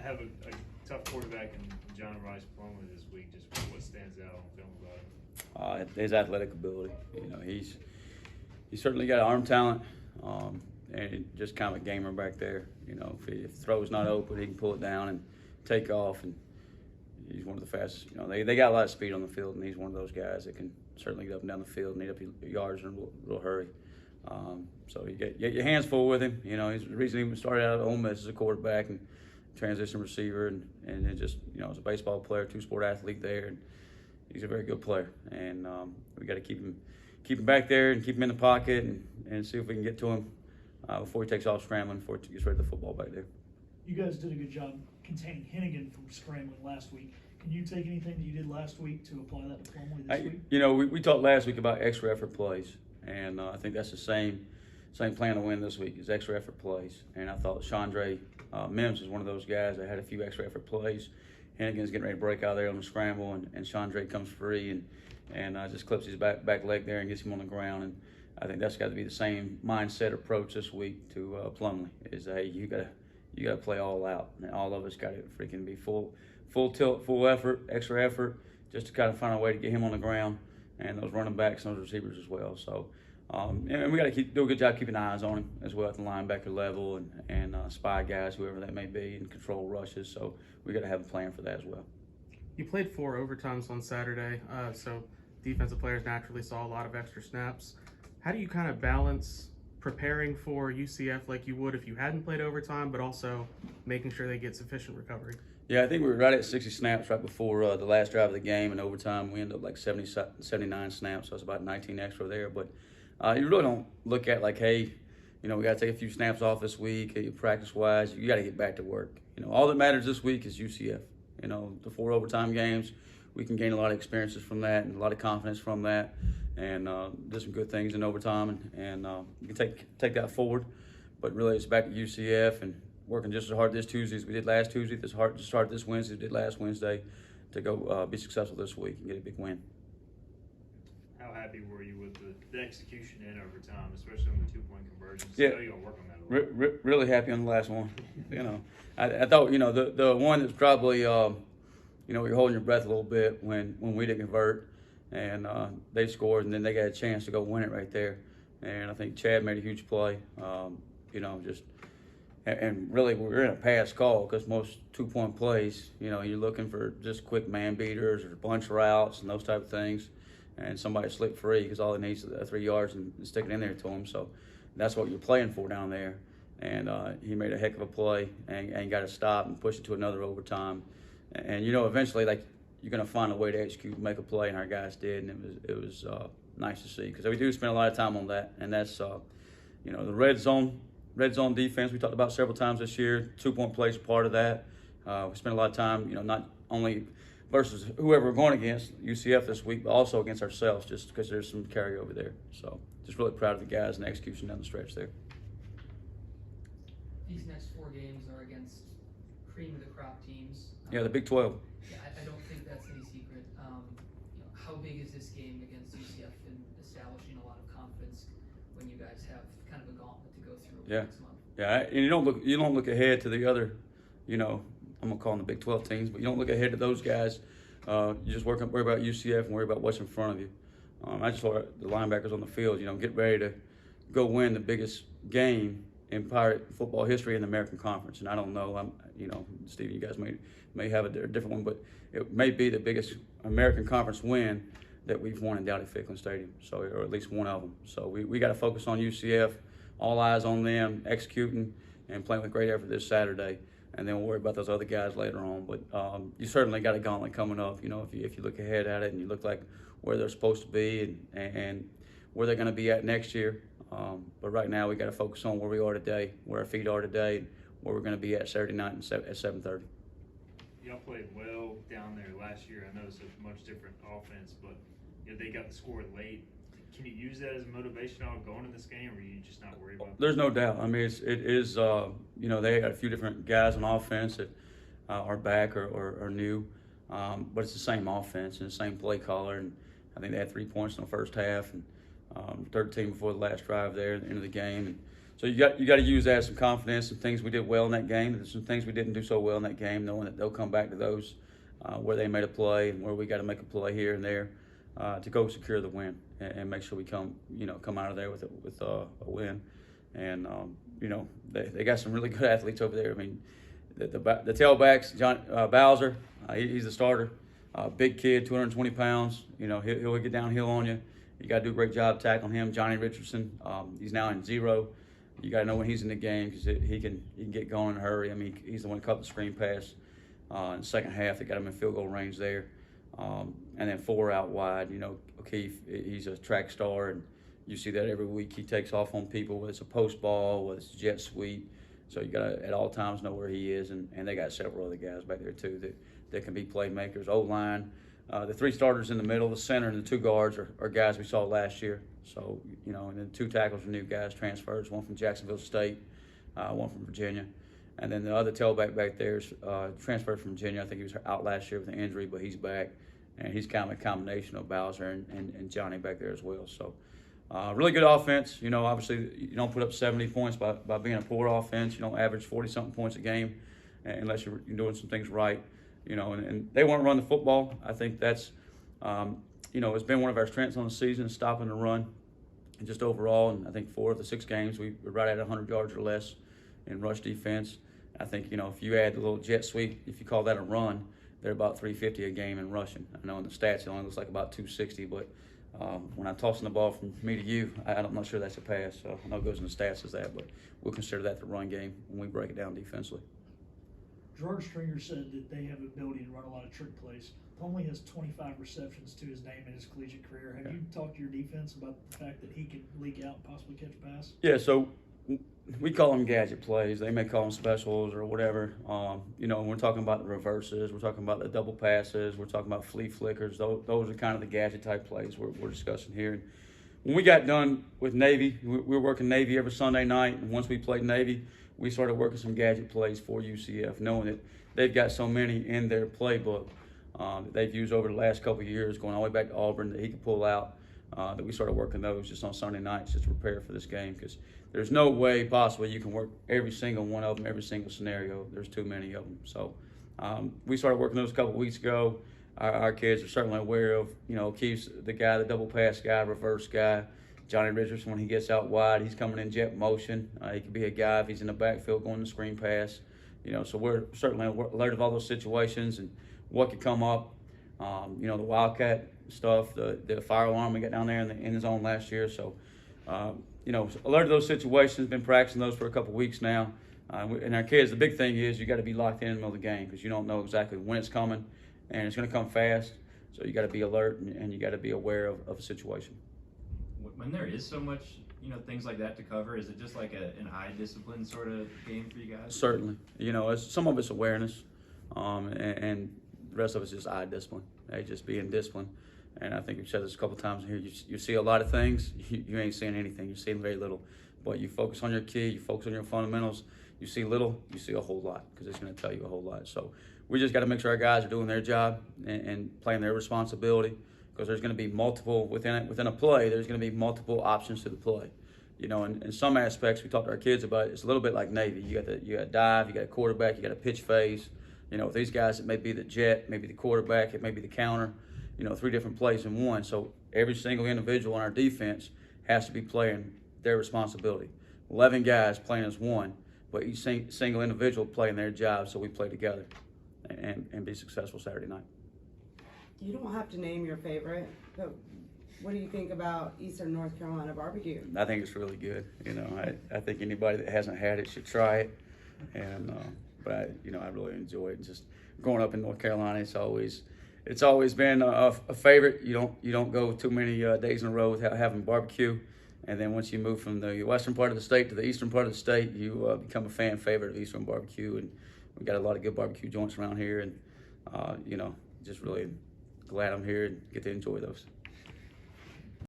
have a tough quarterback in John Rice Plumlee this week. Just what stands out on film about him? His athletic ability. He's certainly got arm talent, and just kind of a gamer back there. If the throw's not open, he can pull it down and take off. And he's one of the fastest. They got a lot of speed on the field, and he's one of those guys that can certainly get up and down the field and eat up yards in a little hurry. So you get your hands full with him. He's the reason he started out at Ole Miss as a quarterback and transition receiver, and then just as a baseball player, two-sport athlete there. And he's a very good player, and we got to keep him back there and keep him in the pocket and see if we can get to him before he takes off scrambling, before he gets ready to the football back there. You guys did a good job containing Hennigan from scrambling last week. Can you take anything that you did last week to apply that to Plumlee this week? We talked last week about extra effort plays, and I think that's the same plan to win this week is extra effort plays. And I thought Chandre Mims is one of those guys that had a few extra effort plays. Hennigan's getting ready to break out there on the scramble, and Chandre comes free and just clips his back leg there and gets him on the ground. And I think that's got to be the same mindset approach this week to Plumlee is, hey, you got to play all out, and all of us got to freaking be full tilt, full effort, extra effort, just to kind of find a way to get him on the ground, and those running backs and those receivers as well. So, and we got to do a good job keeping eyes on him as well at the linebacker level and spy guys, whoever that may be, and control rushes. So we got to have a plan for that as well. You played 4 overtimes on Saturday, so defensive players naturally saw a lot of extra snaps. How do you kind of balance preparing for UCF like you would if you hadn't played overtime, but also making sure they get sufficient recovery? Yeah, I think we were right at 60 snaps right before the last drive of the game. In overtime, we ended up like 79 snaps, so it's about 19 extra there. But you really don't look at like, hey, we got to take a few snaps off this week. Practice-wise, you got to get back to work. All that matters this week is UCF. The 4 overtime games, we can gain a lot of experiences from that and a lot of confidence from that, and do some good things in overtime, and you can take that forward. But really, it's back to UCF and working just as hard this Tuesday as we did last Tuesday, as hard to start this Wednesday as we did last Wednesday, to go be successful this week and get a big win. How happy were you with the execution in overtime, especially on the 2-point conversions? Yeah, I know you're gonna work on that a little. Really happy on the last one. I thought the one that's probably you're holding your breath a little bit when we didn't convert, and they scored, and then they got a chance to go win it right there. And I think Chad made a huge play. And really we're in a pass call because most 2-point plays, you're looking for just quick man beaters or bunch routes and those type of things, and somebody slip free because all it needs is 3 yards and stick it in there to him. So that's what you're playing for down there. And he made a heck of a play and got to stop and push it to another overtime. And eventually, like, you're going to find a way to execute and make a play, and our guys did, and it was nice to see because we do spend a lot of time on that, and that's the red zone defense we talked about several times this year. 2-point plays are part of that. We spent a lot of time, not only versus whoever we're going against, UCF this week, but also against ourselves, just because there's some carryover there. So just really proud of the guys and the execution down the stretch there. These next 4 games are against cream of the crop teams. Yeah, the Big 12. Yeah, I don't think that's any secret. How big is this game against UCF in establishing a lot of confidence when you guys have kind of a gauntlet to go through next month? Yeah, and you don't look ahead to the other, I'm gonna call them the Big 12 teams, but you don't look ahead to those guys. You just worry about UCF and worry about what's in front of you. I just want the linebackers on the field, get ready to go win the biggest game in Pirate football history in the American Conference. And I don't know, Steve, you guys may have a different one, but it may be the biggest American Conference win that we've won in Dowdy-Ficklin Stadium, so, or at least one of them. So we got to focus on UCF, all eyes on them, executing and playing with great effort this Saturday, and then we'll worry about those other guys later on. But you certainly got a gauntlet coming up. If you look ahead at it and you look like where they're supposed to be and where they're going to be at next year. But right now we got to focus on where we are today, where our feet are today, and where we're going to be at Saturday night at 7:30. Y'all played well down there last year. I know it's a much different offense, but they got the score late. Can you use that as a motivation all going in this game, or are you just not worried about that? There's no doubt. I mean, it is they got a few different guys on offense that are back or are new, but it's the same offense and the same play caller. And I think they had 3 points in the first half and 13 before the last drive there at the end of the game. And So you got to use that as some confidence, some things we did well in that game, and some things we didn't do so well in that game, knowing that they'll come back to those where they made a play and where we got to make a play here and there to go secure the win and make sure we come out of there with a win. And they got some really good athletes over there. I mean, the tailbacks, John Bowser, he's the starter. Big kid, 220 pounds. He'll get downhill on you. You got to do a great job tackling him. Johnny Richardson, he's now in 0. You got to know when he's in the game because he can get going in a hurry. I mean, he's the one who caught the screen pass in the second half. They got him in field goal range there. And then 4 out wide. O'Keefe, he's a track star, and you see that every week. He takes off on people, whether it's a post ball, whether it's a jet sweep. So you got to at all times know where he is, and they got several other guys back there too that can be playmakers. O-line, the 3 starters in the middle, the center, and the 2 guards are guys we saw last year. So and then 2 tackles are new guys, transfers. One from Jacksonville State, one from Virginia, and then the other tailback back there is transferred from Virginia. I think he was out last year with an injury, but he's back, and he's kind of a combination of Bowser and Johnny back there as well. So. Really good offense. Obviously you don't put up 70 points by being a poor offense. You don't average 40-something points a game unless you're doing some things right. And they want to run the football. I think that's, it's been one of our strengths on the season, stopping the run. And just overall, and I think 4 of the 6 games, we're right at 100 yards or less in rush defense. I think, if you add the little jet sweep, if you call that a run, they're about 350 a game in rushing. I know in the stats it only looks like about 260, but when I'm tossing the ball from me to you, I'm not sure that's a pass. So I know it goes in the stats as that, but we'll consider that the run game when we break it down defensively. Gerard Stringer said that they have the ability to run a lot of trick plays. Only has 25 receptions to his name in his collegiate career. Have you talked to your defense about the fact that he can leak out and possibly catch a pass? Yeah, so we call them gadget plays. They may call them specials or whatever. We're talking about the reverses. We're talking about the double passes. We're talking about flea flickers. Those are kind of the gadget type plays we're discussing here. And when we got done with Navy, we were working Navy every Sunday night. And once we played Navy, we started working some gadget plays for UCF, knowing that they've got so many in their playbook that they've used over the last couple of years, going all the way back to Auburn, that he could pull out. That we started working those just on Sunday nights just to prepare for this game, because there's no way possible you can work every single one of them, every single scenario. There's too many of them. So we started working those a couple of weeks ago. Our kids are certainly aware of, Keith's the guy, the double pass guy, reverse guy. Johnny Richardson, when he gets out wide, he's coming in jet motion. He could be a guy if he's in the backfield going to screen pass. So we're certainly alert of all those situations and what could come up. The Wildcat stuff, the fire alarm we got down there in the zone last year. So, alert of those situations, been practicing those for a couple weeks now. And our kids, the big thing is you got to be locked in the middle of the game, because you don't know exactly when it's coming, and it's going to come fast. So you got to be alert and you got to be aware of a situation. When there is so much, things like that to cover, is it just like an eye discipline sort of game for you guys? Certainly. Some of it's awareness, and the rest of it's just eye discipline. Just being disciplined. And I think we've said this a couple times here. You see a lot of things. You ain't seeing anything. You're seeing very little. But you focus on your key. You focus on your fundamentals. You see little. You see a whole lot, because it's going to tell you a whole lot. So we just got to make sure our guys are doing their job and playing their responsibility, because there's going to be multiple within a play. There's going to be multiple options to the play. In some aspects, we talked to our kids about it. It's a little bit like Navy. You got a dive. You got a quarterback. You got a pitch phase. With these guys, it may be the jet, maybe the quarterback, it may be the counter. 3 different plays in one. So every single individual on our defense has to be playing their responsibility. 11 guys playing as one, but each single individual playing their job, so we play together and be successful Saturday night. You don't have to name your favorite, but what do you think about Eastern North Carolina barbecue? I think it's really good. I think anybody that hasn't had it should try it. And but I really enjoy it. Just growing up in North Carolina, it's always been a favorite. You don't go too many days in a row without having barbecue. And then once you move from the western part of the state to the eastern part of the state, you become a fan favorite of Eastern barbecue. And we got a lot of good barbecue joints around here. And just really glad I'm here and get to enjoy those.